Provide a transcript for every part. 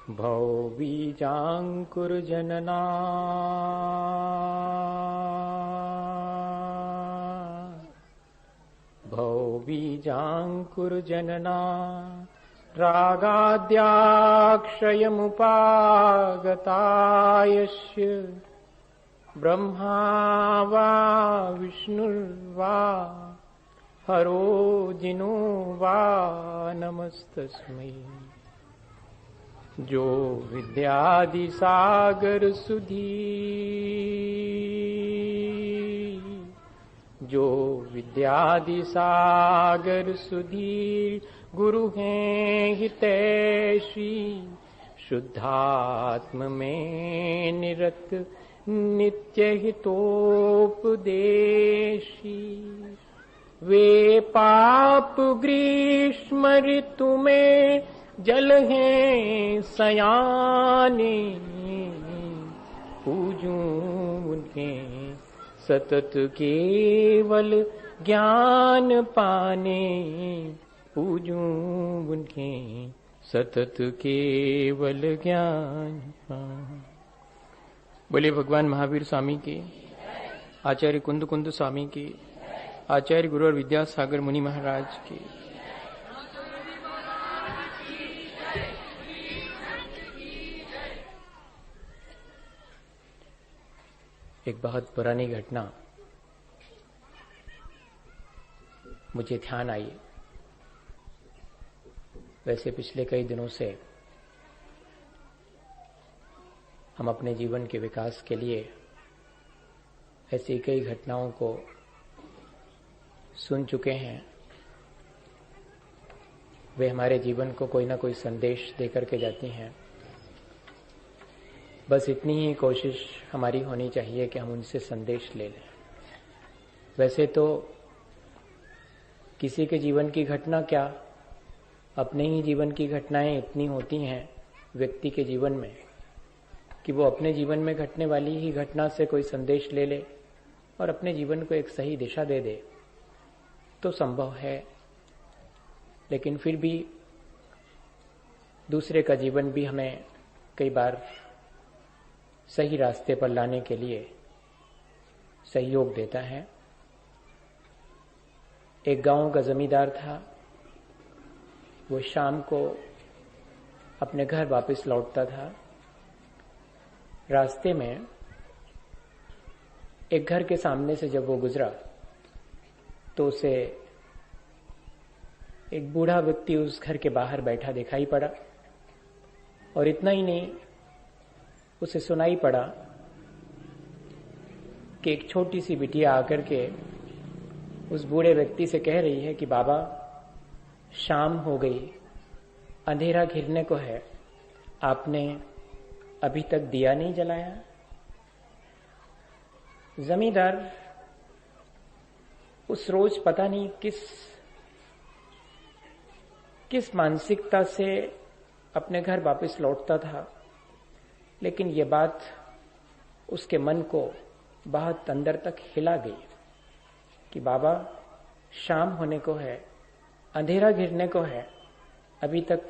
भवबीजाङ्कुरजनना भवबीजाङ्कुरजनना रागाद्याक्षयमुपागतायस्य ब्रह्मा वा विष्णुर्वा हरो जिनो वा नमस्तस्मै। जो विद्यादि सागर सुधी जो विद्यादि सागर सुधीर गुरु हैं हितैषी शुद्धात्म में निरत नित्य हितोपदेशी। वे पाप ग्रीष्म ऋतु में जल हैं सयाने पूजूं उनके सतत केवल ज्ञान पाने पूजूं उनके सतत केवल ज्ञान पाने। बोले भगवान महावीर स्वामी के, आचार्य कुंद कुंद स्वामी के, आचार्य गुरु और विद्यासागर मुनि महाराज के। एक बहुत पुरानी घटना मुझे ध्यान आई। वैसे पिछले कई दिनों से हम अपने जीवन के विकास के लिए ऐसी कई घटनाओं को सुन चुके हैं। वे हमारे जीवन को कोई ना कोई संदेश देकर के जाती हैं। बस इतनी ही कोशिश हमारी होनी चाहिए कि हम उनसे संदेश ले लें। वैसे तो किसी के जीवन की घटना क्या, अपने ही जीवन की घटनाएं इतनी होती हैं व्यक्ति के जीवन में कि वो अपने जीवन में घटने वाली ही घटना से कोई संदेश ले ले और अपने जीवन को एक सही दिशा दे दे तो संभव है। लेकिन फिर भी दूसरे का जीवन भी हमें कई बार सही रास्ते पर लाने के लिए सहयोग देता है। एक गांव का जमींदार था। वो शाम को अपने घर वापस लौटता था। रास्ते में एक घर के सामने से जब वो गुजरा तो उसे एक बूढ़ा व्यक्ति उस घर के बाहर बैठा दिखाई पड़ा। और इतना ही नहीं, उसे सुनाई पड़ा कि एक छोटी सी बिटिया आकर के उस बूढ़े व्यक्ति से कह रही है कि बाबा, शाम हो गई, अंधेरा घिरने को है, आपने अभी तक दिया नहीं जलाया। जमींदार उस रोज पता नहीं किस मानसिकता से अपने घर वापस लौटता था, लेकिन ये बात उसके मन को बहुत अंदर तक हिला गई कि बाबा, शाम होने को है, अंधेरा घिरने को है, अभी तक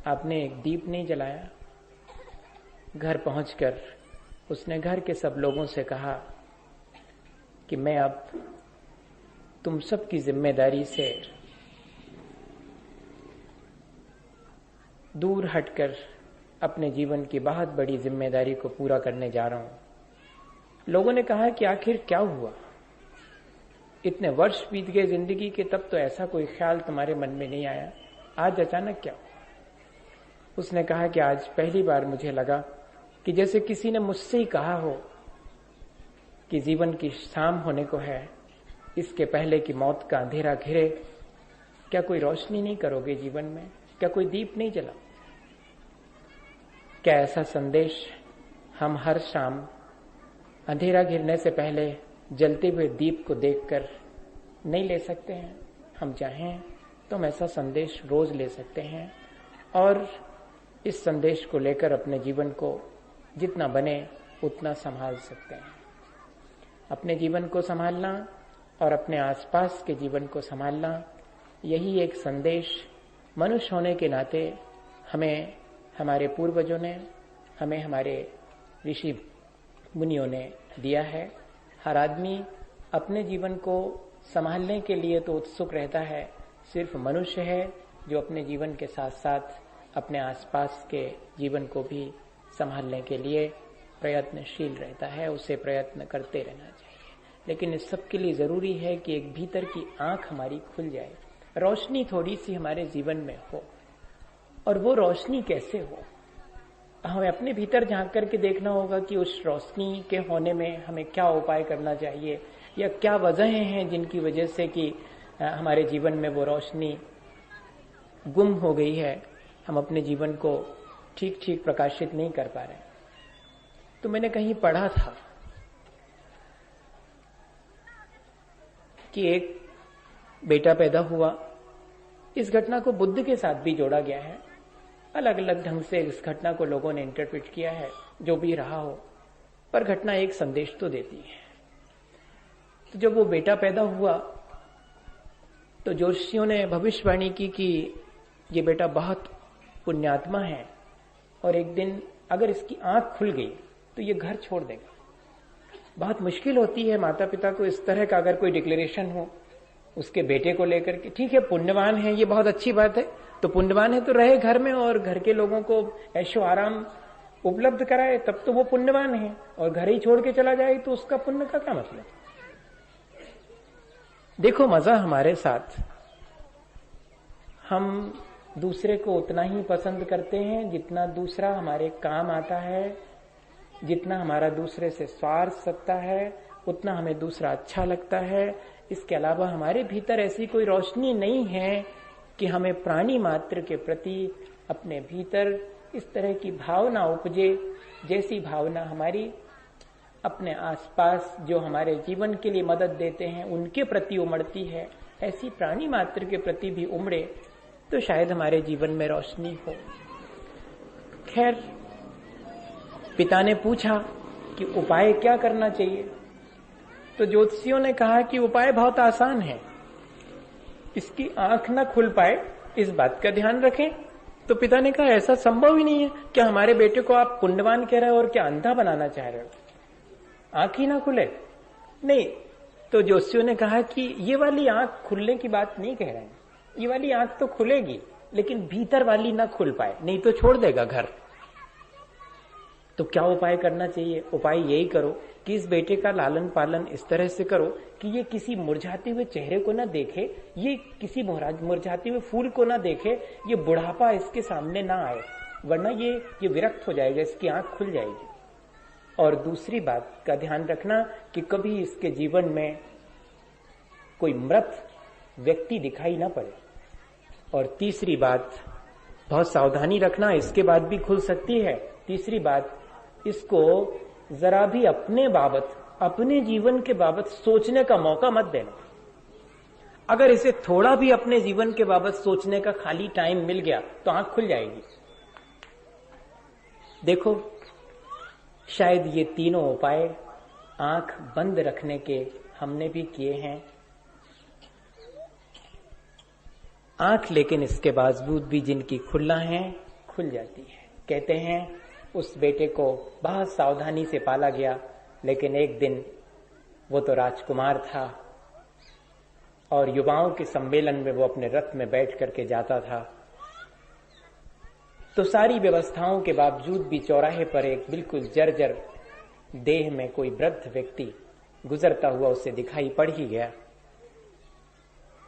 आपने एक दीप नहीं जलाया। घर पहुंचकर उसने घर के सब लोगों से कहा कि मैं अब तुम सबकी जिम्मेदारी से दूर हटकर अपने जीवन की बहुत बड़ी जिम्मेदारी को पूरा करने जा रहा हूं। लोगों ने कहा कि आखिर क्या हुआ, इतने वर्ष बीत गए जिंदगी के, तब तो ऐसा कोई ख्याल तुम्हारे मन में नहीं आया, आज अचानक क्या? उसने कहा कि आज पहली बार मुझे लगा कि जैसे किसी ने मुझसे ही कहा हो कि जीवन की शाम होने को है, इसके पहले कि मौत का अंधेरा घिरे, क्या कोई रोशनी नहीं करोगे जीवन में? क्या कोई दीप नहीं जला? क्या ऐसा संदेश हम हर शाम अंधेरा घिरने से पहले जलते हुए दीप को देखकर नहीं ले सकते हैं? हम चाहें तो हम ऐसा संदेश रोज ले सकते हैं और इस संदेश को लेकर अपने जीवन को जितना बने उतना संभाल सकते हैं। अपने जीवन को संभालना और अपने आसपास के जीवन को संभालना, यही एक संदेश मनुष्य होने के नाते हमें हमारे पूर्वजों ने हमें, हमारे ऋषि मुनियों ने दिया है। हर आदमी अपने जीवन को संभालने के लिए तो उत्सुक रहता है, सिर्फ मनुष्य है जो अपने जीवन के साथ साथ अपने आसपास के जीवन को भी संभालने के लिए प्रयत्नशील रहता है। उसे प्रयत्न करते रहना चाहिए, लेकिन इस सब के लिए जरूरी है कि एक भीतर की आंख हमारी खुल जाए, रोशनी थोड़ी सी हमारे जीवन में हो। और वो रोशनी कैसे हो, हमें अपने भीतर झांक करके देखना होगा कि उस रोशनी के होने में हमें क्या उपाय करना चाहिए, या क्या वजहें हैं जिनकी वजह से कि हमारे जीवन में वो रोशनी गुम हो गई है, हम अपने जीवन को ठीक ठीक प्रकाशित नहीं कर पा रहे। तो मैंने कहीं पढ़ा था कि एक बेटा पैदा हुआ। इस घटना को बुद्ध के साथ भी जोड़ा गया है, अलग अलग ढंग से इस घटना को लोगों ने इंटरप्रेट किया है, जो भी रहा हो, पर घटना एक संदेश तो देती है। तो जब वो बेटा पैदा हुआ तो ज्योतिषियों ने भविष्यवाणी की कि ये बेटा बहुत पुण्यात्मा है और एक दिन अगर इसकी आंख खुल गई तो ये घर छोड़ देगा। बहुत मुश्किल होती है माता पिता को इस तरह का अगर कोई डिक्लेरेशन हो उसके बेटे को लेकर के। ठीक है, पुण्यवान है, ये बहुत अच्छी बात है, तो पुण्यवान है तो रहे घर में और घर के लोगों को ऐशो आराम उपलब्ध कराए, तब तो वो पुण्यवान है। और घर ही छोड़ के चला जाए तो उसका पुण्य का क्या मतलब। देखो, मजा हमारे साथ, हम दूसरे को उतना ही पसंद करते हैं जितना दूसरा हमारे काम आता है, जितना हमारा दूसरे से स्वार्थ सकता है उतना हमें दूसरा अच्छा लगता है। इसके अलावा हमारे भीतर ऐसी कोई रोशनी नहीं है कि हमें प्राणी मात्र के प्रति अपने भीतर इस तरह की भावना उपजे, जैसी भावना हमारी अपने आसपास जो हमारे जीवन के लिए मदद देते हैं उनके प्रति उमड़ती है, ऐसी प्राणी मात्र के प्रति भी उमड़े तो शायद हमारे जीवन में रोशनी हो। खैर, पिता ने पूछा कि उपाय क्या करना चाहिए, तो ज्योतिषियों ने कहा कि उपाय बहुत आसान है, इसकी आंख ना खुल पाए इस बात का ध्यान रखें। तो पिता ने कहा ऐसा संभव ही नहीं है, क्या हमारे बेटे को आप पुण्यवान कह रहे हो और क्या अंधा बनाना चाह रहे हो, आंख ही ना खुले? नहीं। तो ज्योतिषियों ने कहा कि ये वाली आंख खुलने की बात नहीं कह रहे हैं, ये वाली आंख तो खुलेगी लेकिन भीतर वाली ना खुल पाए, नहीं तो छोड़ देगा घर। तो क्या उपाय करना चाहिए? उपाय यही करो कि इस बेटे का लालन पालन इस तरह से करो कि ये किसी मुरझाते हुए चेहरे को ना देखे, ये किसी मुरझाते हुए फूल को ना देखे, ये बुढ़ापा इसके सामने ना आए, वरना ये विरक्त हो जाएगा, इसकी आंख खुल जाएगी। और दूसरी बात का ध्यान रखना कि कभी इसके जीवन में कोई मृत व्यक्ति दिखाई ना पड़े। और तीसरी बात, बहुत सावधानी रखना, इसके बाद भी खुल सकती है। तीसरी बात, इसको जरा भी अपने बाबत, अपने जीवन के बाबत सोचने का मौका मत देना। अगर इसे थोड़ा भी अपने जीवन के बाबत सोचने का खाली टाइम मिल गया तो आंख खुल जाएगी। देखो, शायद ये तीनों उपाय आंख बंद रखने के हमने भी किए हैं। आंख लेकिन इसके बावजूद भी जिनकी खुलना है खुल जाती है। कहते हैं उस बेटे को बहुत सावधानी से पाला गया, लेकिन एक दिन वो तो राजकुमार था और युवाओं के सम्मेलन में वो अपने रथ में बैठ करके जाता था। तो सारी व्यवस्थाओं के बावजूद भी चौराहे पर एक बिल्कुल जर्जर देह में कोई वृद्ध व्यक्ति गुजरता हुआ उसे दिखाई पड़ ही गया।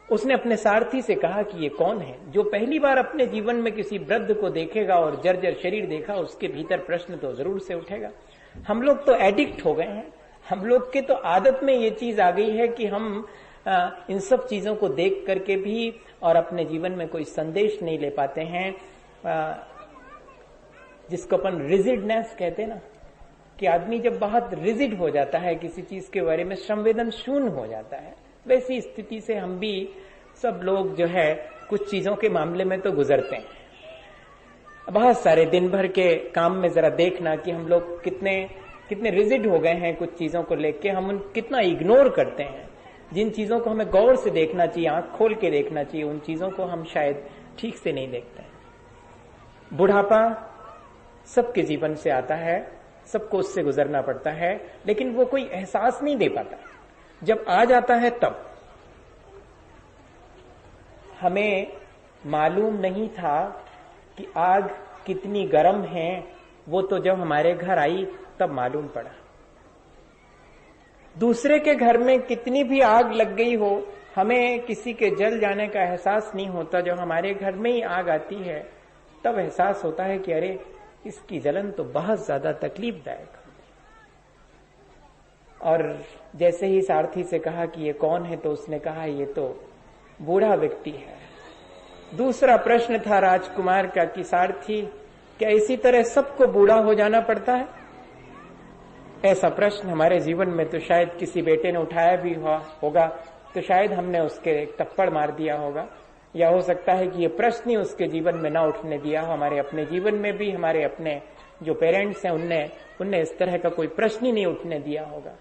उसने अपने सारथी से कहा कि ये कौन है? जो पहली बार अपने जीवन में किसी वृद्ध को देखेगा और जर्जर शरीर देखा, उसके भीतर प्रश्न तो जरूर से उठेगा। हम लोग तो एडिक्ट हो गए हैं, हम लोग के तो आदत में ये चीज आ गई है कि हम इन सब चीजों को देख करके भी और अपने जीवन में कोई संदेश नहीं ले पाते हैं, जिसको अपन रिजिडनेस कहते हैं ना, कि आदमी जब बहुत रिजिड हो जाता है किसी चीज के बारे में, संवेदन शून्य हो जाता है, वैसी स्थिति से हम भी सब लोग जो है कुछ चीजों के मामले में तो गुजरते हैं। बहुत सारे दिन भर के काम में जरा देखना कि हम लोग कितने रिजिड हो गए हैं कुछ चीजों को लेके, हम उन कितना इग्नोर करते हैं। जिन चीजों को हमें गौर से देखना चाहिए, आंख खोल के देखना चाहिए, उन चीजों को हम शायद ठीक से नहीं देखते हैं। बुढ़ापा सबके जीवन से आता है, सबको उससे गुजरना पड़ता है, लेकिन वो कोई एहसास नहीं दे पाता। जब आ जाता है तब हमें मालूम नहीं था कि आग कितनी गर्म है, वो तो जब हमारे घर आई तब मालूम पड़ा। दूसरे के घर में कितनी भी आग लग गई हो, हमें किसी के जल जाने का एहसास नहीं होता। जब हमारे घर में ही आग आती है तब एहसास होता है कि अरे इसकी जलन तो बहुत ज्यादा तकलीफदायक है। और जैसे ही सारथी से कहा कि ये कौन है, तो उसने कहा ये तो बूढ़ा व्यक्ति है। दूसरा प्रश्न था राजकुमार का कि सारथी, क्या इसी तरह सबको बूढ़ा हो जाना पड़ता है? ऐसा प्रश्न हमारे जीवन में तो शायद किसी बेटे ने उठाया भी होगा, तो शायद हमने उसके एक थप्पड़ मार दिया होगा, या हो सकता है कि ये प्रश्न ही उसके जीवन में ना उठने दिया हो। हमारे अपने जीवन में भी हमारे अपने जो पेरेंट्स हैं उनने इस तरह का कोई प्रश्न ही नहीं उठने दिया होगा।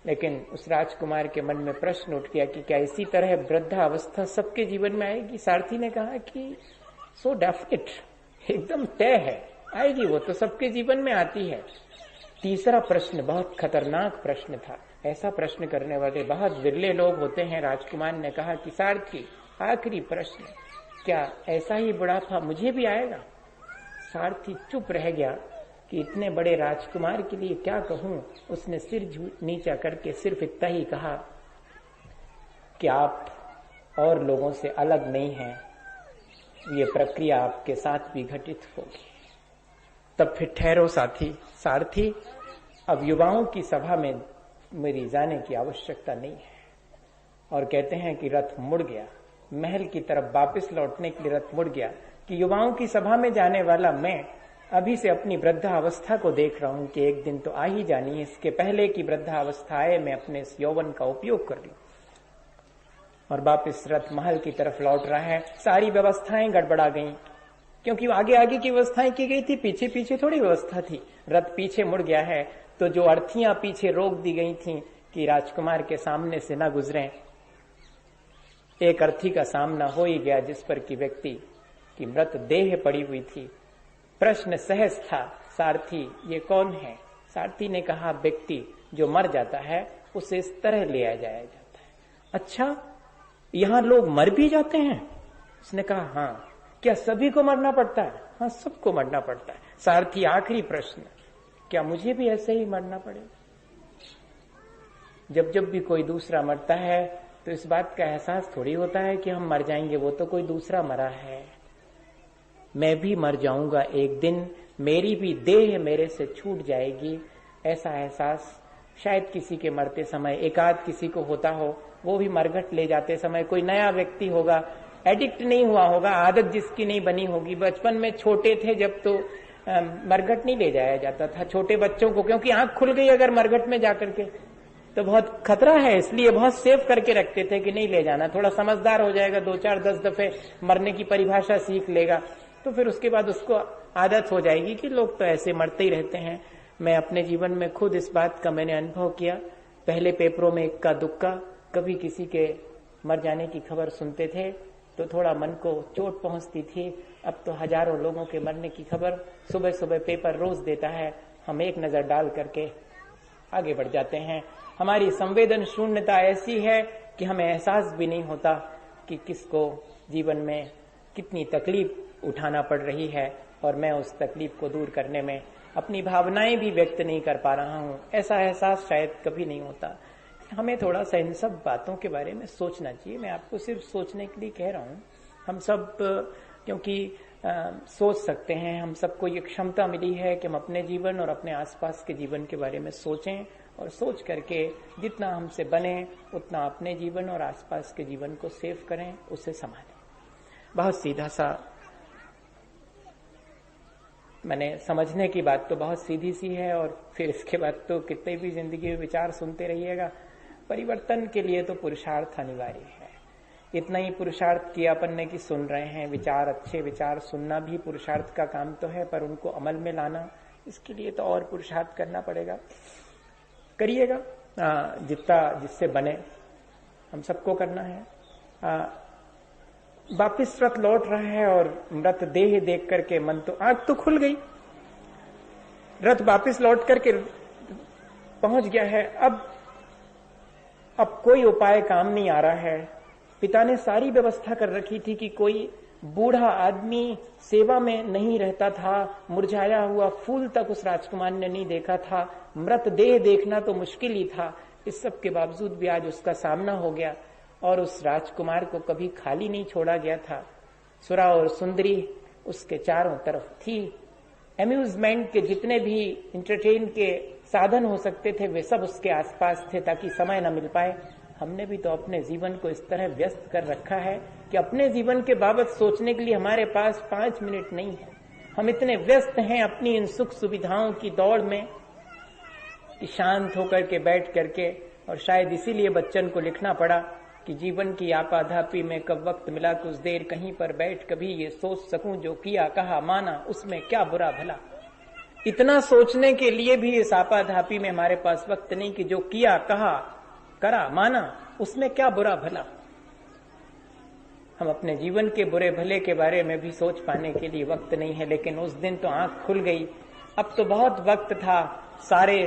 लेकिन उस राजकुमार के मन में प्रश्न उठ गया कि क्या इसी तरह वृद्धावस्था सबके जीवन में आएगी? सारथी ने कहा कि सो डेफिनेट, एकदम तय है, आएगी, वो तो सबके जीवन में आती है। तीसरा प्रश्न बहुत खतरनाक प्रश्न था। ऐसा प्रश्न करने वाले बहुत विरले लोग होते हैं। राजकुमार ने कहा कि सारथी, आखिरी प्रश्न, क्या ऐसा ही बुढ़ापा मुझे भी आएगा? सारथी चुप रह गया कि इतने बड़े राजकुमार के लिए क्या कहूं। उसने सिर नीचा करके सिर्फ इतना ही कहा कि आप और लोगों से अलग नहीं हैं, ये प्रक्रिया आपके साथ भी घटित होगी। तब फिर ठहरो सारथी, अब युवाओं की सभा में मेरी जाने की आवश्यकता नहीं है। और कहते हैं कि रथ मुड़ गया, महल की तरफ वापस लौटने के लिए रथ मुड़ गया कि युवाओं की सभा में जाने वाला मैं अभी से अपनी वृद्धावस्था को देख रहा हूं कि एक दिन तो आ ही जानी है। इसके पहले की वृद्धावस्था आए, मैं अपने इस यौवन का उपयोग कर लूं। और वापस रथ महल की तरफ लौट रहा है। सारी व्यवस्थाएं गड़बड़ा गईं, क्योंकि आगे आगे की व्यवस्थाएं की गई थी, पीछे पीछे थोड़ी व्यवस्था थी। रथ पीछे मुड़ गया है, तो जो अर्थियां पीछे रोक दी गई थी कि राजकुमार के सामने से न गुजरें, एक अर्थी का सामना हो ही गया, जिस पर कि व्यक्ति की मृत देह पड़ी हुई थी। प्रश्न सहज था, सारथी ये कौन है? सारथी ने कहा, व्यक्ति जो मर जाता है उसे इस तरह ले आया जाता है। अच्छा, यहां लोग मर भी जाते हैं? उसने कहा, हाँ। क्या सभी को मरना पड़ता है? हाँ, सबको मरना पड़ता है। सारथी, आखिरी प्रश्न, क्या मुझे भी ऐसे ही मरना पड़ेगा? जब जब भी कोई दूसरा मरता है तो इस बात का एहसास थोड़ी होता है कि हम मर जाएंगे, वो तो कोई दूसरा मरा है। मैं भी मर जाऊंगा एक दिन, मेरी भी देह मेरे से छूट जाएगी। ऐसा एहसास शायद किसी के मरते समय एकाध किसी को होता हो, वो भी मरघट ले जाते समय कोई नया व्यक्ति होगा, एडिक्ट नहीं हुआ होगा, आदत जिसकी नहीं बनी होगी। बचपन में छोटे थे जब तो मरघट नहीं ले जाया जाता था छोटे बच्चों को, क्योंकि आंख खुल गई अगर मरघट में जाकर के तो बहुत खतरा है, इसलिए बहुत सेफ करके रखते थे कि नहीं ले जाना। थोड़ा समझदार हो जाएगा, 2 4 10 दफे मरने की परिभाषा सीख लेगा, तो फिर उसके बाद उसको आदत हो जाएगी कि लोग तो ऐसे मरते ही रहते हैं। मैं अपने जीवन में खुद इस बात का मैंने अनुभव किया। पहले पेपरों में इक्का दुक्का कभी किसी के मर जाने की खबर सुनते थे तो थोड़ा मन को चोट पहुंचती थी। अब तो हजारों लोगों के मरने की खबर सुबह सुबह पेपर रोज देता है, हम एक नजर डाल करके आगे बढ़ जाते हैं। हमारी संवेदन शून्यता ऐसी है कि हमें एहसास भी नहीं होता कि किसको जीवन में कितनी तकलीफ उठाना पड़ रही है, और मैं उस तकलीफ को दूर करने में अपनी भावनाएं भी व्यक्त नहीं कर पा रहा हूं, ऐसा एहसास शायद कभी नहीं होता। हमें थोड़ा सा इन सब बातों के बारे में सोचना चाहिए। मैं आपको सिर्फ सोचने के लिए कह रहा हूं। हम सब क्योंकि सोच सकते हैं, हम सबको ये क्षमता मिली है कि हम अपने जीवन और अपने आसपास के जीवन के बारे में सोचें, और सोच करके जितना हमसे बने उतना अपने जीवन और आसपास के जीवन को सेव करें, उसे संभालें। बहुत सीधा सा, मैंने समझने की बात तो बहुत सीधी सी है, और फिर इसके बाद तो कितने भी जिंदगी में विचार सुनते रहिएगा। परिवर्तन के लिए तो पुरुषार्थ अनिवार्य है। इतना ही पुरुषार्थ किया अपन ने कि सुन रहे हैं विचार, अच्छे विचार सुनना भी पुरुषार्थ का काम तो है, पर उनको अमल में लाना, इसके लिए तो और पुरुषार्थ करना पड़ेगा। करिएगा जितना जिससे बने, हम सबको करना है। वापिस रथ लौट रहा है और मृत देह देख करके मन तो, आंख तो खुल गई, रथ वापस लौट करके पहुंच गया है। अब कोई उपाय काम नहीं आ रहा है। पिता ने सारी व्यवस्था कर रखी थी कि कोई बूढ़ा आदमी सेवा में नहीं रहता था, मुरझाया हुआ फूल तक उस राजकुमार ने नहीं देखा था, मृतदेह देखना तो मुश्किल ही था। इस सब के बावजूद भी आज उसका सामना हो गया और उस राजकुमार को कभी खाली नहीं छोड़ा गया था। सुरा और सुंदरी उसके चारों तरफ थी। एम्यूजमेंट के जितने भी इंटरटेन के साधन हो सकते थे वे सब उसके आसपास थे ताकि समय न मिल पाए। हमने भी तो अपने जीवन को इस तरह व्यस्त कर रखा है कि अपने जीवन के बाबत सोचने के लिए हमारे पास 5 मिनट नहीं है। हम इतने व्यस्त हैं अपनी इन सुख सुविधाओं की दौड़ में कि शांत होकर के बैठ करके, और शायद इसीलिए बच्चन को लिखना पड़ा कि जीवन की आपाधापी में कब वक्त मिला कुछ देर कहीं पर बैठ कभी ये सोच सकूं जो किया कहा माना उसमें क्या बुरा भला। इतना सोचने के लिए भी इस आपाधापी में हमारे पास वक्त नहीं कि जो किया कहा करा माना उसमें क्या बुरा भला। हम अपने जीवन के बुरे भले के बारे में भी सोच पाने के लिए वक्त नहीं है। लेकिन उस दिन तो आंख खुल गई। अब तो बहुत वक्त था। सारे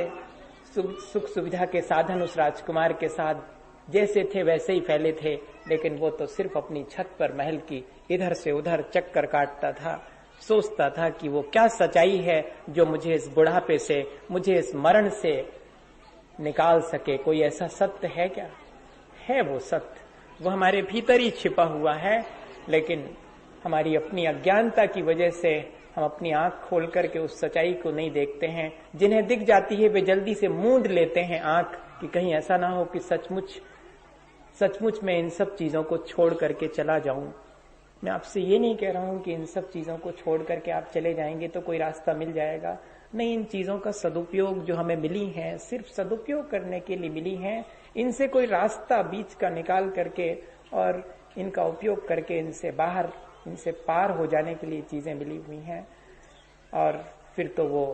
सुख सुविधा के साधन उस राजकुमार के साथ जैसे थे वैसे ही फैले थे, लेकिन वो तो सिर्फ अपनी छत पर महल की इधर से उधर चक्कर काटता था। सोचता था कि वो क्या सच्चाई है जो मुझे इस बुढ़ापे से, मुझे इस मरण से निकाल सके। कोई ऐसा सत्य है क्या? है वो सत्य, वो हमारे भीतर ही छिपा हुआ है, लेकिन हमारी अपनी अज्ञानता की वजह से हम अपनी आंख खोल करके उस सच्चाई को नहीं देखते हैं। जिन्हें दिख जाती है वे जल्दी से मूंद लेते हैं आंख कि कहीं ऐसा ना हो कि सचमुच मैं इन सब चीजों को छोड़ करके चला जाऊं। मैं आपसे ये नहीं कह रहा हूं कि इन सब चीजों को छोड़ करके आप चले जाएंगे तो कोई रास्ता मिल जाएगा। नहीं, इन चीजों का सदुपयोग जो हमें मिली है सिर्फ सदुपयोग करने के लिए मिली है। इनसे कोई रास्ता बीच का निकाल करके और इनका उपयोग करके इनसे बाहर, इनसे पार हो जाने के लिए चीजें मिली हुई हैं। और फिर तो वो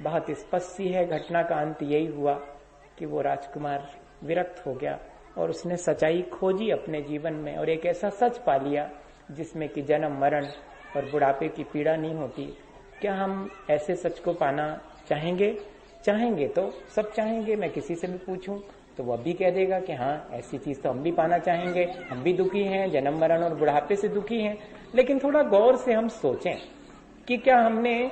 बहुत स्पष्ट सी है, घटना का अंत यही हुआ कि वो राजकुमार विरक्त हो गया और उसने सच्चाई खोजी अपने जीवन में और एक ऐसा सच पा लिया जिसमें कि जन्म मरण और बुढ़ापे की पीड़ा नहीं होती। क्या हम ऐसे सच को पाना चाहेंगे? चाहेंगे तो सब चाहेंगे। मैं किसी से भी पूछूं तो वह भी कह देगा कि हाँ, ऐसी चीज तो हम भी पाना चाहेंगे, हम भी दुखी हैं, जन्म मरण और बुढ़ापे से दुखी हैं। लेकिन थोड़ा गौर से हम सोचें कि क्या हमने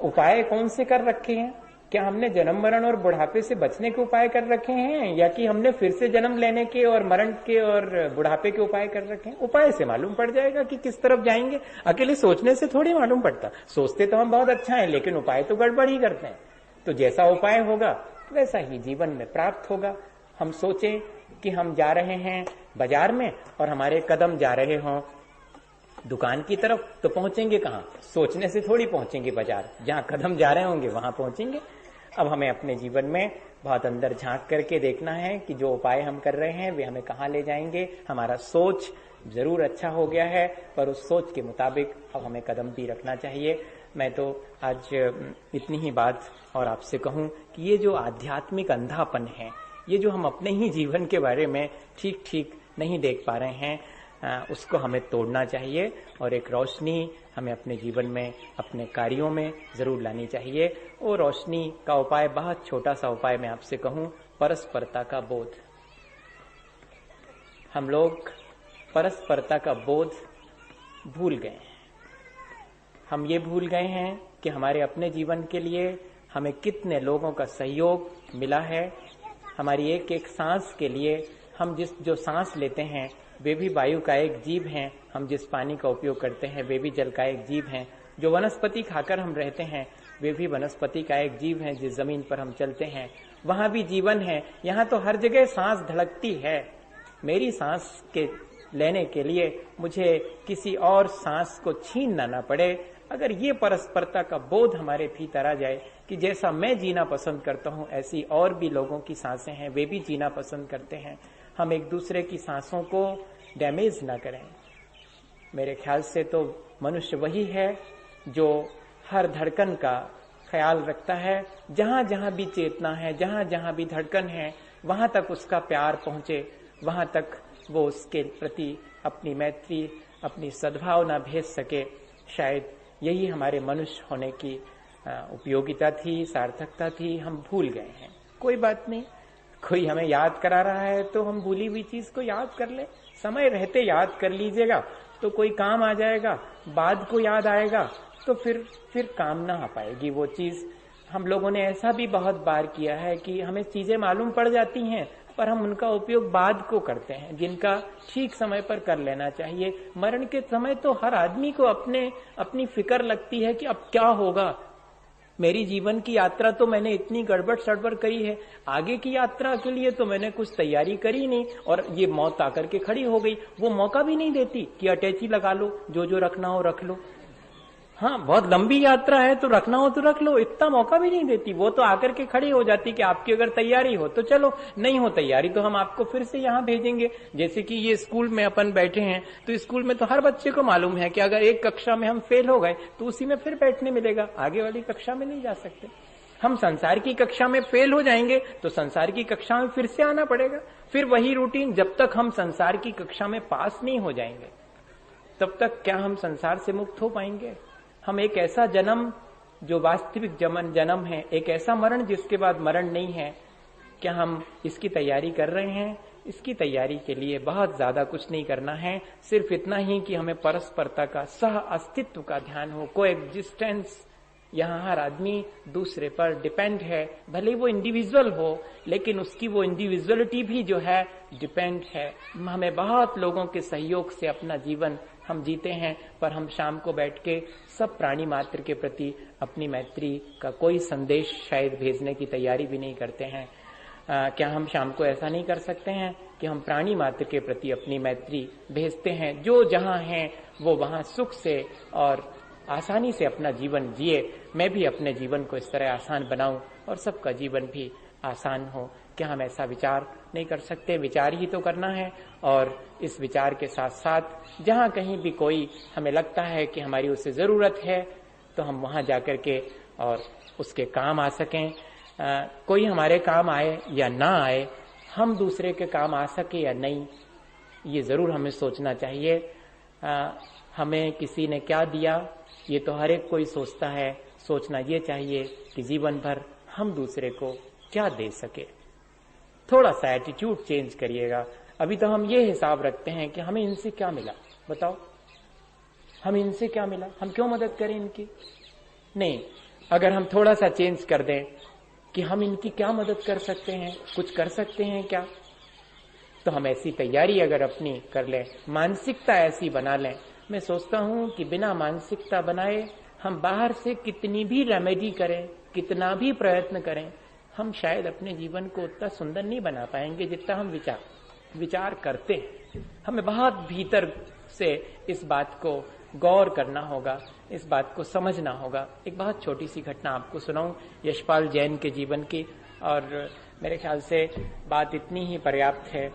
उपाय कौन से कर रखे हैं? क्या हमने जन्म मरण और बुढ़ापे से बचने के उपाय कर रखे हैं या कि हमने फिर से जन्म लेने के और मरण के और बुढ़ापे के उपाय कर रखे हैं? उपाय से मालूम पड़ जाएगा कि किस तरफ जाएंगे। अकेले सोचने से थोड़ी मालूम पड़ता। सोचते तो हम बहुत अच्छा है लेकिन उपाय तो गड़बड़ ही करते हैं। तो जैसा उपाय होगा वैसा ही जीवन में प्राप्त होगा। हम सोचें कि हम जा रहे हैं बाजार में और हमारे कदम जा रहे हों दुकान की तरफ, तो पहुंचेंगे कहाँ? सोचने से थोड़ी पहुंचेंगे बाजार। जहां कदम जा रहे होंगे वहां पहुंचेंगे। अब हमें अपने जीवन में बहुत अंदर झांक करके देखना है कि जो उपाय हम कर रहे हैं वे हमें कहाँ ले जाएंगे। हमारा सोच जरूर अच्छा हो गया है पर उस सोच के मुताबिक अब हमें कदम भी रखना चाहिए। मैं तो आज इतनी ही बात और आपसे कहूं कि ये जो आध्यात्मिक अंधापन है, ये जो हम अपने ही जीवन के बारे में ठीक ठीक नहीं देख पा रहे हैं, उसको हमें तोड़ना चाहिए और एक रोशनी हमें अपने जीवन में, अपने कार्यों में जरूर लानी चाहिए। वो रोशनी का उपाय बहुत छोटा सा उपाय मैं आपसे कहूं, परस्परता का बोध। हम लोग परस्परता का बोध भूल गए हैं। हम ये भूल गए हैं कि हमारे अपने जीवन के लिए हमें कितने लोगों का सहयोग मिला है। हमारी एक एक सांस के लिए हम जो सांस लेते हैं वे भी वायु का एक जीव हैं। हम जिस पानी का उपयोग करते हैं वे भी जल का एक जीव हैं। जो वनस्पति खाकर हम रहते हैं वे भी वनस्पति का एक जीव हैं। जिस जमीन पर हम चलते हैं वहां भी जीवन है। यहाँ तो हर जगह सांस धड़कती है। मेरी सांस के लेने के लिए मुझे किसी और सांस को छीनना ना पड़े। अगर ये परस्परता का बोध हमारे भीतर आ जाए कि जैसा मैं जीना पसंद करता हूं ऐसी और भी लोगों की सांसें हैं, वे भी जीना पसंद करते हैं, हम एक दूसरे की सांसों को डैमेज ना करें। मेरे ख्याल से तो मनुष्य वही है जो हर धड़कन का ख्याल रखता है। जहां जहां भी चेतना है, जहां जहां भी धड़कन है, वहां तक उसका प्यार पहुंचे, वहां तक वो उसके प्रति अपनी मैत्री, अपनी सद्भावना भेज सके। शायद यही हमारे मनुष्य होने की उपयोगिता थी, सार्थकता थी, हम भूल गए हैं। कोई बात नहीं, कोई हमें याद करा रहा है तो हम भूली हुई चीज को याद कर ले। समय रहते याद कर लीजिएगा तो कोई काम आ जाएगा, बाद को याद आएगा तो फिर काम ना आ पाएगी वो चीज। हम लोगों ने ऐसा भी बहुत बार किया है कि हमें चीजें मालूम पड़ जाती हैं पर हम उनका उपयोग बाद को करते हैं, जिनका ठीक समय पर कर लेना चाहिए। मरण के समय तो हर आदमी को अपनी फिक्र लगती है कि अब क्या होगा, मेरी जीवन की यात्रा तो मैंने इतनी गड़बड़ सड़बड़ करी है, आगे की यात्रा के लिए तो मैंने कुछ तैयारी करी नहीं और ये मौत आकर के खड़ी हो गई। वो मौका भी नहीं देती कि अटैची लगा लो, जो रखना हो रख लो। हाँ, बहुत लंबी यात्रा है तो रखना हो तो रख लो, इतना मौका भी नहीं देती। वो तो आकर के खड़ी हो जाती कि आपकी अगर तैयारी हो तो चलो, नहीं हो तैयारी तो हम आपको फिर से यहाँ भेजेंगे। जैसे कि ये स्कूल में अपन बैठे हैं तो स्कूल में तो हर बच्चे को मालूम है कि अगर एक कक्षा में हम फेल हो गए तो उसी में फिर बैठने मिलेगा, आगे वाली कक्षा में नहीं जा सकते। हम संसार की कक्षा में फेल हो जाएंगे तो संसार की कक्षा में फिर से आना पड़ेगा, फिर वही रूटीन। जब तक हम संसार की कक्षा में पास नहीं हो जाएंगे तब तक क्या हम संसार से मुक्त हो पाएंगे? हम एक ऐसा जन्म जो वास्तविक जन्म है, एक ऐसा मरण जिसके बाद मरण नहीं है, क्या हम इसकी तैयारी कर रहे हैं? इसकी तैयारी के लिए बहुत ज्यादा कुछ नहीं करना है, सिर्फ इतना ही कि हमें परस्परता का, सह अस्तित्व का ध्यान हो, को एग्जिस्टेंस। यहाँ हर आदमी दूसरे पर डिपेंड है, भले वो इंडिविजुअल हो लेकिन उसकी वो इंडिविजुअलिटी भी जो है डिपेंड है। हमें बहुत लोगों के सहयोग से अपना जीवन हम जीते हैं, पर हम शाम को बैठ के सब प्राणी मात्र के प्रति अपनी मैत्री का कोई संदेश शायद भेजने की तैयारी भी नहीं करते हैं। क्या हम शाम को ऐसा नहीं कर सकते हैं कि हम प्राणी मात्र के प्रति अपनी मैत्री भेजते हैं, जो जहां हैं वो वहां सुख से और आसानी से अपना जीवन जिए। मैं भी अपने जीवन को इस तरह आसान बनाऊं और सबका जीवन भी आसान हो। क्या हम ऐसा विचार नहीं कर सकते? विचार ही तो करना है, और इस विचार के साथ साथ जहां कहीं भी कोई हमें लगता है कि हमारी उससे जरूरत है तो हम वहां जाकर के और उसके काम आ सकें। कोई हमारे काम आए या ना आए, हम दूसरे के काम आ सके या नहीं, ये जरूर हमें सोचना चाहिए। हमें किसी ने क्या दिया ये तो हर एक कोई सोचता है, सोचना ये चाहिए कि जीवन भर हम दूसरे को क्या दे सके। थोड़ा सा एटीट्यूड चेंज करिएगा। अभी तो हम ये हिसाब रखते हैं कि हमें इनसे क्या मिला, बताओ हम इनसे क्या मिला, हम क्यों मदद करें इनकी। नहीं, अगर हम थोड़ा सा चेंज कर दें कि हम इनकी क्या मदद कर सकते हैं, कुछ कर सकते हैं क्या, तो हम ऐसी तैयारी अगर अपनी कर लें, मानसिकता ऐसी बना लें। मैं सोचता हूं कि बिना मानसिकता बनाए हम बाहर से कितनी भी रेमेडी करें, कितना भी प्रयत्न करें, हम शायद अपने जीवन को उतना सुंदर नहीं बना पाएंगे जितना हम विचार करते हैं। हमें बहुत भीतर से इस बात को गौर करना होगा, इस बात को समझना होगा। एक बहुत छोटी सी घटना आपको सुनाऊं यशपाल जैन के जीवन की, और मेरे ख्याल से बात इतनी ही पर्याप्त है।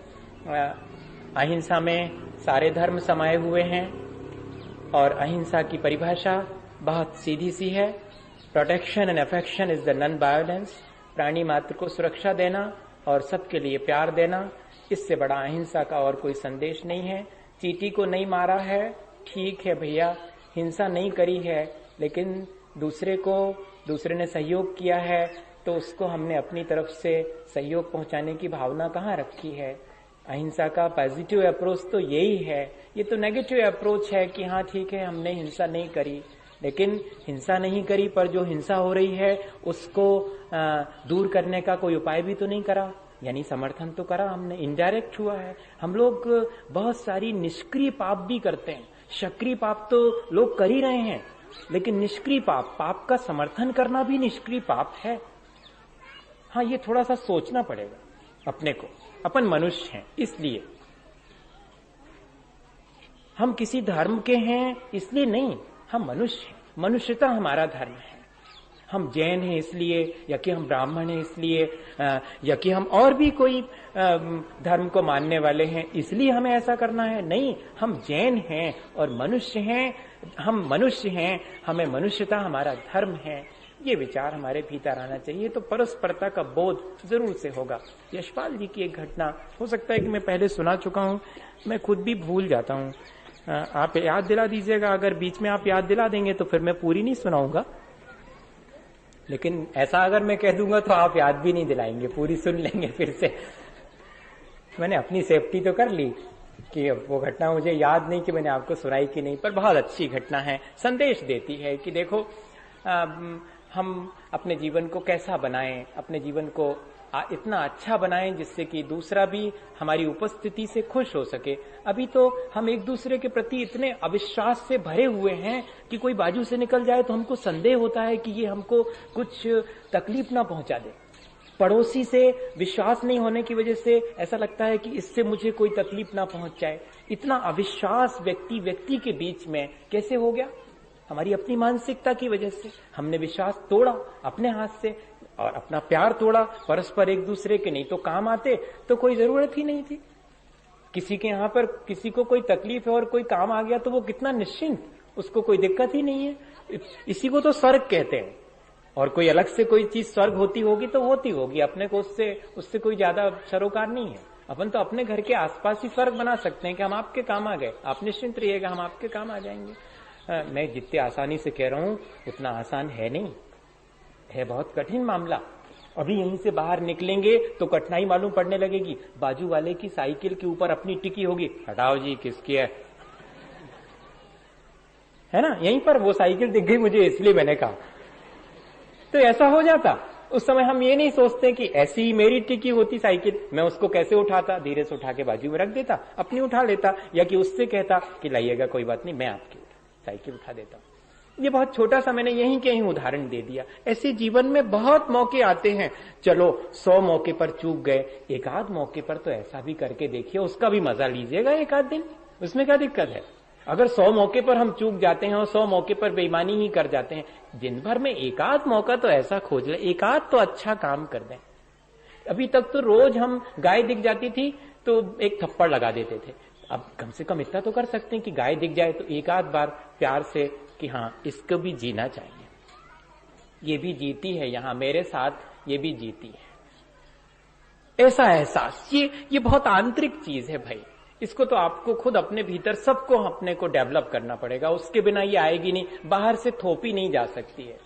अहिंसा में सारे धर्म समाये हुए हैं और अहिंसा की परिभाषा बहुत सीधी सी है। Protection and affection is the non violence. प्राणी मात्र को सुरक्षा देना और सबके लिए प्यार देना, इससे बड़ा अहिंसा का और कोई संदेश नहीं है। चींटी को नहीं मारा है, ठीक है भैया, हिंसा नहीं करी है, लेकिन दूसरे ने सहयोग किया है तो उसको हमने अपनी तरफ से सहयोग पहुंचाने की भावना कहाँ रखी है। अहिंसा का पॉजिटिव अप्रोच तो यही है। ये तो नेगेटिव अप्रोच है कि हाँ ठीक है हमने हिंसा नहीं करी, लेकिन हिंसा नहीं करी पर जो हिंसा हो रही है उसको दूर करने का कोई उपाय भी तो नहीं करा, यानी समर्थन तो करा हमने, इनडायरेक्ट हुआ है। हम लोग बहुत सारी निष्क्रिय पाप भी करते हैं। सक्रिय पाप तो लोग कर ही रहे हैं, लेकिन निष्क्रिय पाप का समर्थन करना भी निष्क्रिय पाप है। हाँ, ये थोड़ा सा सोचना पड़ेगा अपने को। अपन मनुष्य हैं, इसलिए हम किसी धर्म के हैं इसलिए नहीं, हम मनुष्य हैं, मनुष्यता हमारा धर्म है। हम जैन हैं इसलिए, या कि हम ब्राह्मण हैं इसलिए, या कि हम और भी कोई धर्म को मानने वाले हैं इसलिए हमें ऐसा करना है, नहीं। हम जैन हैं और मनुष्य हैं, हम मनुष्य हैं, हमें मनुष्यता हमारा धर्म है। ये विचार हमारे भीतर आना चाहिए, तो परस्परता का बोध जरूर से होगा। यशपाल जी की एक घटना हो सकता है कि मैं पहले सुना चुका हूं, मैं खुद भी भूल जाता हूं, आप याद दिला दीजिएगा। अगर बीच में आप याद दिला देंगे तो फिर मैं पूरी नहीं सुनाऊंगा। लेकिन ऐसा अगर मैं कह दूंगा तो आप याद भी नहीं दिलाएंगे, पूरी सुन लेंगे फिर से। मैंने अपनी सेफ्टी तो कर ली कि वो घटना मुझे याद नहीं कि मैंने आपको सुनाई कि नहीं, पर बहुत अच्छी घटना है, संदेश देती है कि देखो हम अपने जीवन को कैसा बनाएं, अपने जीवन को इतना अच्छा बनाएं जिससे कि दूसरा भी हमारी उपस्थिति से खुश हो सके। अभी तो हम एक दूसरे के प्रति इतने अविश्वास से भरे हुए हैं कि कोई बाजू से निकल जाए तो हमको संदेह होता है कि ये हमको कुछ तकलीफ ना पहुंचा दे। पड़ोसी से विश्वास नहीं होने की वजह से ऐसा लगता है कि इससे मुझे कोई तकलीफ ना पहुंच जाए। इतना अविश्वास व्यक्ति के बीच में कैसे हो गया? हमारी अपनी मानसिकता की वजह से हमने विश्वास तोड़ा अपने हाथ से और अपना प्यार तोड़ा परस्पर एक दूसरे के। नहीं तो काम आते तो कोई जरूरत ही नहीं थी। किसी के यहाँ पर किसी को कोई तकलीफ है और कोई काम आ गया तो वो कितना निश्चिंत, उसको कोई दिक्कत ही नहीं है। इसी को तो स्वर्ग कहते हैं। और कोई अलग से कोई चीज स्वर्ग होती होगी तो होती होगी, अपने को उससे कोई ज्यादा सरोकार नहीं है। अपन तो अपने घर के आसपास ही स्वर्ग बना सकते हैं कि हम आपके काम आ गए, आप निश्चिंत रहिएगा, हम आपके काम आ जाएंगे। मैं जितने आसानी से कह रहा हूं उतना आसान है नहीं, है बहुत कठिन मामला। अभी यहीं से बाहर निकलेंगे तो कठिनाई मालूम पड़ने लगेगी। बाजू वाले की साइकिल के ऊपर अपनी टिकी होगी, हटाओ जी किसकी है ना, यहीं पर वो साइकिल दिख गई मुझे इसलिए मैंने कहा। तो ऐसा हो जाता। उस समय हम ये नहीं सोचते कि ऐसी ही मेरी टिकी होती साइकिल, मैं उसको कैसे उठाता, धीरे से उठा के बाजू में रख देता, अपनी उठा लेता, या कि उससे कहता कि लाइएगा कोई बात नहीं मैं आपकी साइकिल उठा देता। ये बहुत छोटा सा मैंने यहीं के यहीं उदाहरण दे दिया। ऐसे जीवन में बहुत मौके आते हैं। चलो 100 मौके पर चूक गए, एक आध मौके पर तो ऐसा भी करके देखिए, उसका भी मजा लीजिएगा एक आध दिन, उसमें क्या दिक्कत है। अगर 100 मौके पर हम चूक जाते हैं और 100 मौके पर बेईमानी ही कर जाते हैं, दिन भर में एक आध मौका तो ऐसा खोज ले, एक आध तो अच्छा काम कर दें। अभी तक तो रोज हम गाय दिख जाती थी तो एक थप्पड़ लगा देते थे, अब कम से कम इतना तो कर सकते हैं कि गाय दिख जाए तो एक आध बार प्यार से कि हाँ इसको भी जीना चाहिए, ये भी जीती है यहां मेरे साथ, ये भी जीती है, ऐसा एहसास। ये बहुत आंतरिक चीज है भाई। इसको तो आपको खुद अपने भीतर सबको अपने को डेवलप करना पड़ेगा, उसके बिना ये आएगी नहीं, बाहर से थोपी नहीं जा सकती है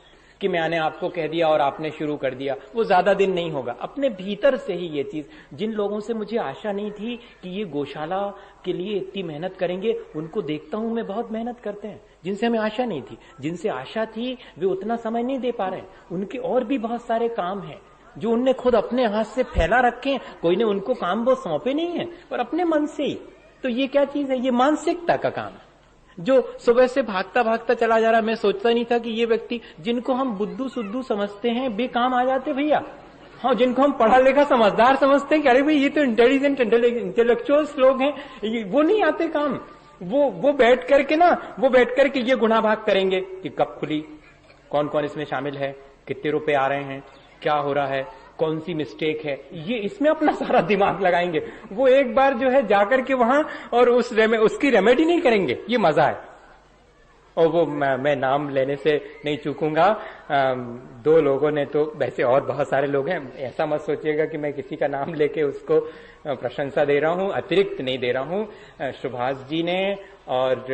कि मैंने आपको कह दिया और आपने शुरू कर दिया, वो ज्यादा दिन नहीं होगा। अपने भीतर से ही ये चीज, जिन लोगों से मुझे आशा नहीं थी कि ये गौशाला के लिए इतनी मेहनत करेंगे, उनको देखता हूं मैं बहुत मेहनत करते हैं। जिनसे हमें आशा नहीं थी, जिनसे आशा थी वे उतना समय नहीं दे पा रहे, उनके और भी बहुत सारे काम हैं जो उनने खुद अपने हाथ से फैला रखे हैं। कोई ने उनको काम वो सौंपे नहीं है, पर अपने मन से ही। तो ये क्या चीज है? ये मानसिकता का काम है। जो सुबह से भागता भागता चला जा रहा, मैं सोचता नहीं था कि ये व्यक्ति जिनको हम बुद्धू सुद्धू समझते हैं बेकाम आ जाते भैया। हाँ, जिनको हम पढ़ा लिखा समझदार समझते हैं कि अरे भाई ये तो इंटेलिजेंट इंटेलेक्चुअल्स लोग हैं, वो नहीं आते काम। वो बैठ करके ये गुणा भाग करेंगे कि कब खुली, कौन कौन इसमें शामिल है, कितने रुपए आ रहे हैं, क्या हो रहा है, कौन सी मिस्टेक है, ये इसमें अपना सारा दिमाग लगाएंगे। वो एक बार जो है जाकर के वहां और उसकी रेमेडी नहीं करेंगे, ये मजा है। और वो मैं नाम लेने से नहीं चूकूंगा, 2 लोगों ने तो, वैसे और बहुत सारे लोग हैं, ऐसा मत सोचिएगा कि मैं किसी का नाम लेके उसको प्रशंसा दे रहा हूं, अतिरिक्त नहीं दे रहा हूं। सुभाष जी ने और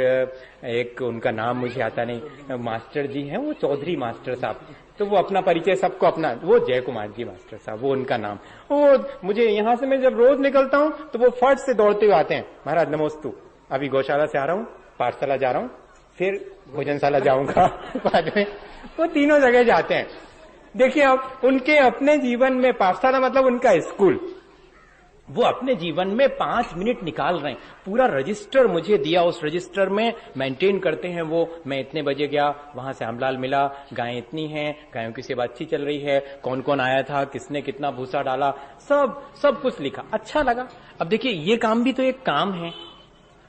एक उनका नाम मुझे आता नहीं, मास्टर जी हैं, वो चौधरी मास्टर साहब, तो वो अपना परिचय सबको अपना, वो जय कुमार जी मास्टर साहब, वो उनका नाम। वो मुझे यहां से मैं जब रोज निकलता हूं तो वो फट से दौड़ते हुए आते हैं, महाराज नमोस्तु, अभी गौशाला से आ रहा हूं, पाठशाला जा रहा हूं, फिर भोजनशाला जाऊंगा बाद में। वो तीनों जगह जाते हैं। देखिए अब उनके अपने जीवन में, पाठशाला मतलब उनका स्कूल, वो अपने जीवन में 5 मिनट निकाल रहे हैं, पूरा रजिस्टर मुझे दिया, उस रजिस्टर में मेंटेन करते हैं वो। मैं इतने बजे गया, वहां से आमलाल मिला, गायें इतनी हैं, गायों की सेवा अच्छी चल रही है, कौन कौन आया था, किसने कितना भूसा डाला, सब कुछ लिखा, अच्छा लगा। अब देखिए ये काम भी तो एक काम है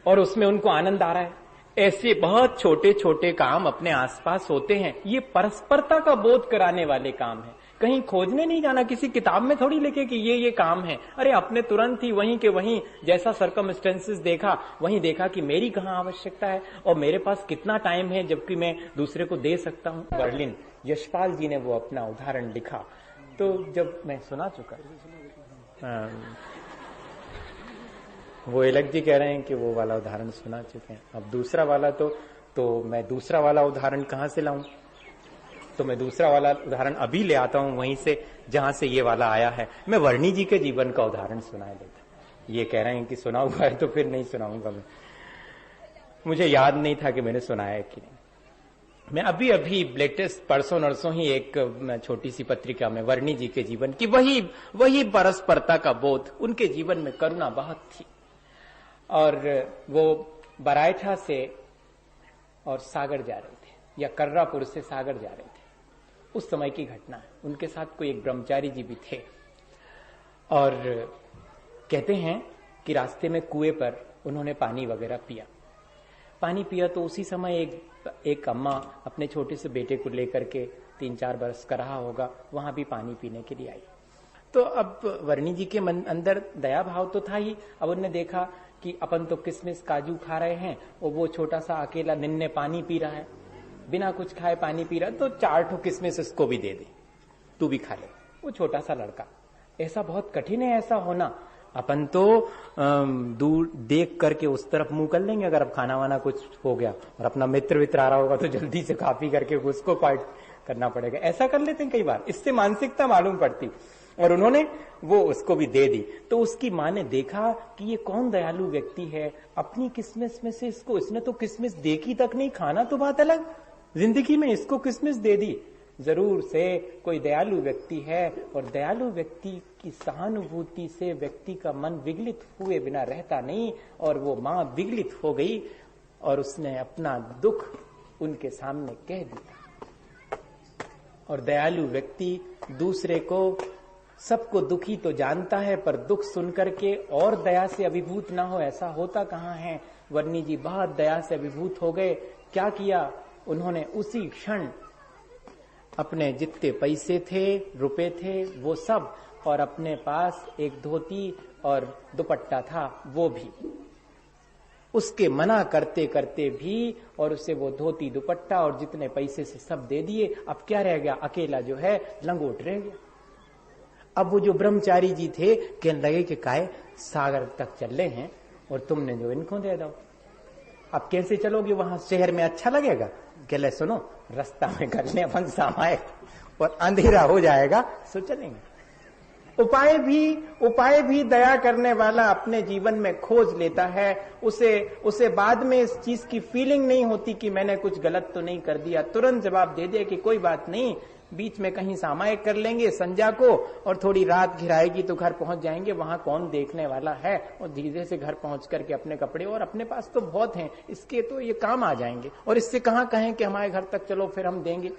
और उसमें उनको आनंद आ रहा है। ऐसे बहुत छोटे छोटे काम अपने आसपास होते हैं, ये परस्परता का बोध कराने वाले काम है। कहीं खोजने नहीं जाना, किसी किताब में थोड़ी लिखे कि ये काम है। अरे अपने तुरंत ही वहीं के वहीं जैसा सर्कमस्टेंसेस देखा, वहीं देखा कि मेरी कहाँ आवश्यकता है और मेरे पास कितना टाइम है जबकि मैं दूसरे को दे सकता हूँ। बर्लिन यशपाल जी ने वो अपना उदाहरण लिखा, तो जब मैं सुना चुका, वो एलक जी कह रहे हैं कि वो वाला उदाहरण सुना चुके हैं। अब दूसरा वाला तो मैं दूसरा वाला उदाहरण कहां से लाऊं? तो मैं दूसरा वाला उदाहरण अभी ले आता हूं वहीं से जहां से ये वाला आया है। मैं वर्णी जी के जीवन का उदाहरण सुनाए देता। ये कह रहे हैं कि सुना हुआ है तो फिर नहीं सुनाऊंगा मैं, मुझे याद नहीं था कि मैंने सुनाया है कि नहीं। मैं अभी लेटेस्ट परसों नरसों ही एक छोटी सी पत्रिका में वर्णी जी के जीवन की वही परस्परता का बोध, उनके जीवन में करुणा बहुत थी। और वो बरायठा से और सागर जा रहे थे, या कर्रापुर से सागर जा रहे थे। उस समय की घटना है। उनके साथ कोई एक ब्रह्मचारी जी भी थे, और कहते हैं कि रास्ते में कुएं पर उन्होंने पानी वगैरह पिया। पानी पिया तो उसी समय एक अम्मा अपने छोटे से बेटे को लेकर के 3-4 बरस का रहा होगा, वहां भी पानी पीने के लिए आई। तो अब वर्णी जी के मन अंदर दया भाव तो था ही। अब उन्होंने देखा कि अपन तो किशमिश काजू खा रहे हैं और वो छोटा सा अकेला निन्ने पानी पी रहा है, बिना कुछ खाए पानी पी रहा है, तो 4 ठो किशमिश इसको भी दे दे, तू भी खा ले। वो छोटा सा लड़का, ऐसा बहुत कठिन है ऐसा होना। अपन तो दूर देख करके उस तरफ मुंह कर लेंगे अगर अब खाना वाना कुछ हो गया, और अपना मित्र वित्र आ रहा होगा तो जल्दी से काफी करके उसको क्वाइट करना पड़ेगा। ऐसा कर लेते हैं कई बार, इससे मानसिकता मालूम पड़ती। और उन्होंने वो उसको भी दे दी। तो उसकी माँ ने देखा कि ये कौन दयालु व्यक्ति है, अपनी किस्मत में से इसने तो किस्मत देखी तक नहीं, खाना तो बात अलग, जिंदगी में इसको किस्मत दे दी। जरूर से कोई दयालु व्यक्ति है, और दयालु व्यक्ति की सहानुभूति से व्यक्ति का मन विगलित हुए बिना रहता नहीं। और वो माँ विगलित हो गई और उसने अपना दुख उनके सामने कह दिया। और दयालु व्यक्ति दूसरे को, सबको दुखी तो जानता है, पर दुख सुनकर के और दया से अभिभूत ना हो, ऐसा होता कहाँ है। वर्णी जी बहुत दया से अभिभूत हो गए। क्या किया उन्होंने, उसी क्षण अपने जितने पैसे थे, रुपए थे, वो सब, और अपने पास एक धोती और दुपट्टा था वो भी, उसके मना करते करते भी, और उसे वो धोती दुपट्टा और जितने पैसे से सब दे दिए। अब क्या रह गया, अकेला जो है लंगोट रह गया। अब वो जो ब्रह्मचारी जी थे कहने लगे कि काय सागर तक चल रहे हैं और तुमने जो इनको दे दो, अब कैसे चलोगे वहां, शहर में अच्छा लगेगा। कहले सुनो, रास्ता में कर ले अपन सामायिक, और अंधेरा हो जाएगा सो चलेंगे। उपाय भी दया करने वाला अपने जीवन में खोज लेता है। उसे बाद में इस चीज की फीलिंग नहीं होती कि मैंने कुछ गलत तो नहीं कर दिया। तुरंत जवाब दे दे कि कोई बात नहीं, बीच में कहीं सामायिक कर लेंगे संध्या को, और थोड़ी रात घिराएगी तो घर पहुंच जाएंगे, वहां कौन देखने वाला है। और धीरे से घर पहुंच करके अपने कपड़े, और अपने पास तो बहुत हैं, इसके तो ये काम आ जाएंगे, और इससे कहां कहें कि हमारे घर तक चलो फिर हम देंगे।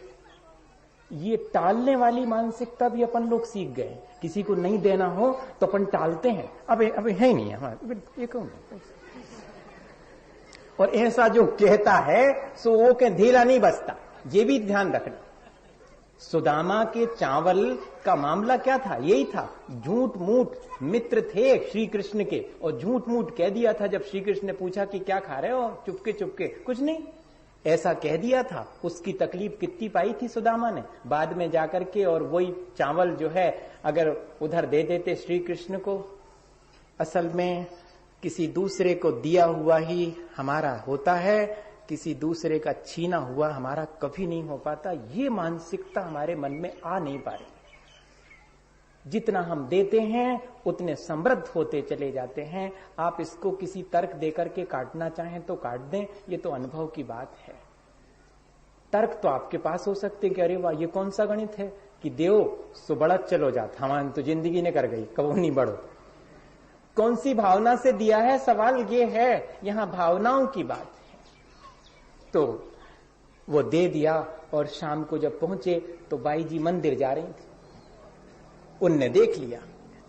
ये टालने वाली मानसिकता भी अपन लोग सीख गए। किसी को नहीं देना हो तो अपन टालते हैं, अब है ही नहीं हमारे, ये कौन। और ऐसा जो कहता है सो वो के ढीला नहीं बसता, ये भी ध्यान रखना। सुदामा के चावल का मामला क्या था, यही था। झूठ मूठ मित्र थे श्री कृष्ण के, और झूठ मूठ कह दिया था। जब श्री कृष्ण ने पूछा कि क्या खा रहे हो, चुपके चुपके कुछ नहीं, ऐसा कह दिया था। उसकी तकलीफ कितनी पाई थी सुदामा ने बाद में जाकर के, और वही चावल जो है अगर उधर दे देते श्री कृष्ण को, असल में किसी दूसरे को दिया हुआ ही हमारा होता है, किसी दूसरे का छीना हुआ हमारा कभी नहीं हो पाता। ये मानसिकता हमारे मन में आ नहीं पा रही। जितना हम देते हैं उतने समृद्ध होते चले जाते हैं। आप इसको किसी तर्क देकर के काटना चाहें तो काट दें, ये तो अनुभव की बात है। तर्क तो आपके पास हो सकते कि अरे वाह ये कौन सा गणित है कि देव सो बढ़त चलो जात, हमारी तो जिंदगी ने कर गई, कबो नहीं बढ़ो। कौन सी भावना से दिया है, सवाल ये है। यहां भावनाओं की बात है। तो वो दे दिया, और शाम को जब पहुंचे तो बाई जी मंदिर जा रही थी। उनने देख लिया,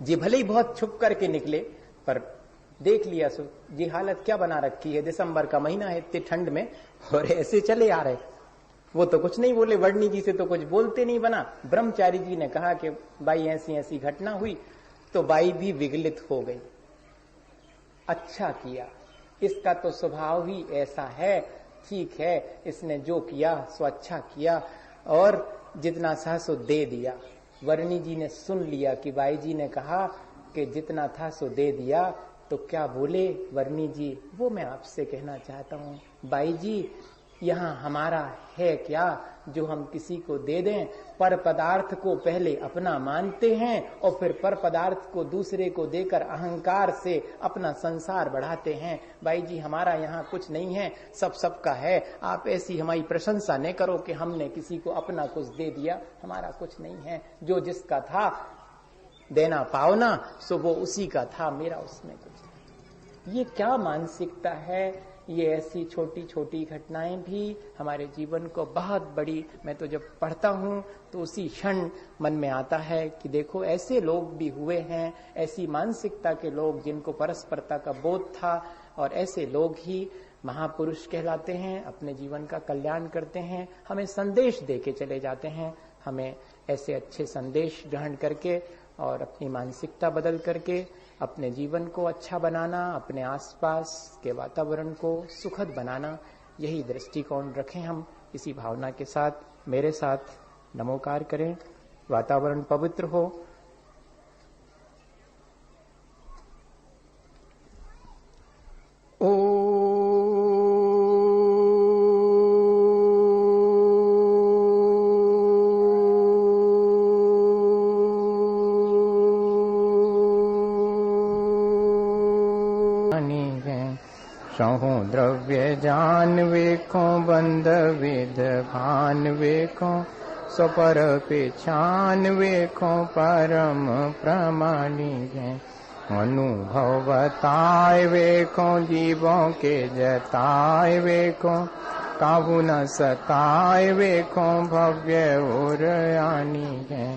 जी भले ही बहुत छुप करके निकले, पर देख लिया सो जी हालत क्या बना रखी है, दिसंबर का महीना है, इतनी ठंड में, और ऐसे चले आ रहे। वो तो कुछ नहीं बोले, वर्णी जी से तो कुछ बोलते नहीं बना। ब्रह्मचारी जी ने कहा कि बाई ऐसी ऐसी घटना हुई, तो बाई भी विगलित हो गई। अच्छा किया, इसका तो स्वभाव ही ऐसा है, ठीक है, इसने जो किया सो अच्छा किया, और जितना था सो दे दिया। वर्णी जी ने सुन लिया कि बाई जी ने कहा कि जितना था सो दे दिया, तो क्या बोले वर्णी जी, वो मैं आपसे कहना चाहता हूं। बाई जी, यहाँ हमारा है क्या जो हम किसी को दे दें? पर पदार्थ को पहले अपना मानते हैं और फिर पर पदार्थ को दूसरे को देकर अहंकार से अपना संसार बढ़ाते हैं। भाई जी, हमारा यहाँ कुछ नहीं है, सब सबका है। आप ऐसी हमारी प्रशंसा न करो कि हमने किसी को अपना कुछ दे दिया। हमारा कुछ नहीं है, जो जिसका था देना पावना सो वो उसी का था, मेरा उसमें कुछ। ये क्या मानसिकता है? ये ऐसी छोटी छोटी घटनाएं भी हमारे जीवन को बहुत बड़ी, मैं तो जब पढ़ता हूं तो उसी क्षण मन में आता है कि देखो ऐसे लोग भी हुए हैं, ऐसी मानसिकता के लोग जिनको परस्परता का बोध था, और ऐसे लोग ही महापुरुष कहलाते हैं, अपने जीवन का कल्याण करते हैं, हमें संदेश दे के चले जाते हैं। हमें ऐसे अच्छे संदेश ग्रहण करके और अपनी मानसिकता बदल करके अपने जीवन को अच्छा बनाना, अपने आसपास के वातावरण को सुखद बनाना, यही दृष्टिकोण रखें हम। इसी भावना के साथ मेरे साथ नमोकार करें। वातावरण पवित्र हो। सहु द्रव्य जान वेखो बंध विध भान वेखो स्वपर पेछान वेखो परम प्रमाणी है। अनुभव बताए वेखो जीवों के जताए वेखो काहू न सताए वेखो भव्य और आनी है।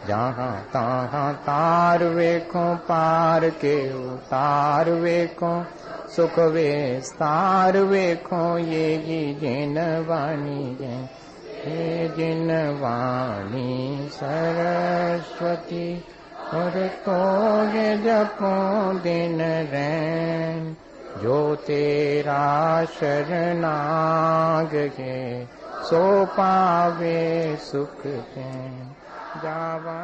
जहाँ तहाँ तार वेखो पार के उतार वेखो सुख विस्तार वेखो ये जिन वाणी है। हे जिन वाणी सरस्वती और तो ये जपो दिन रैन जो तेरा शरणाग है सो पावे सुख चैन जावा।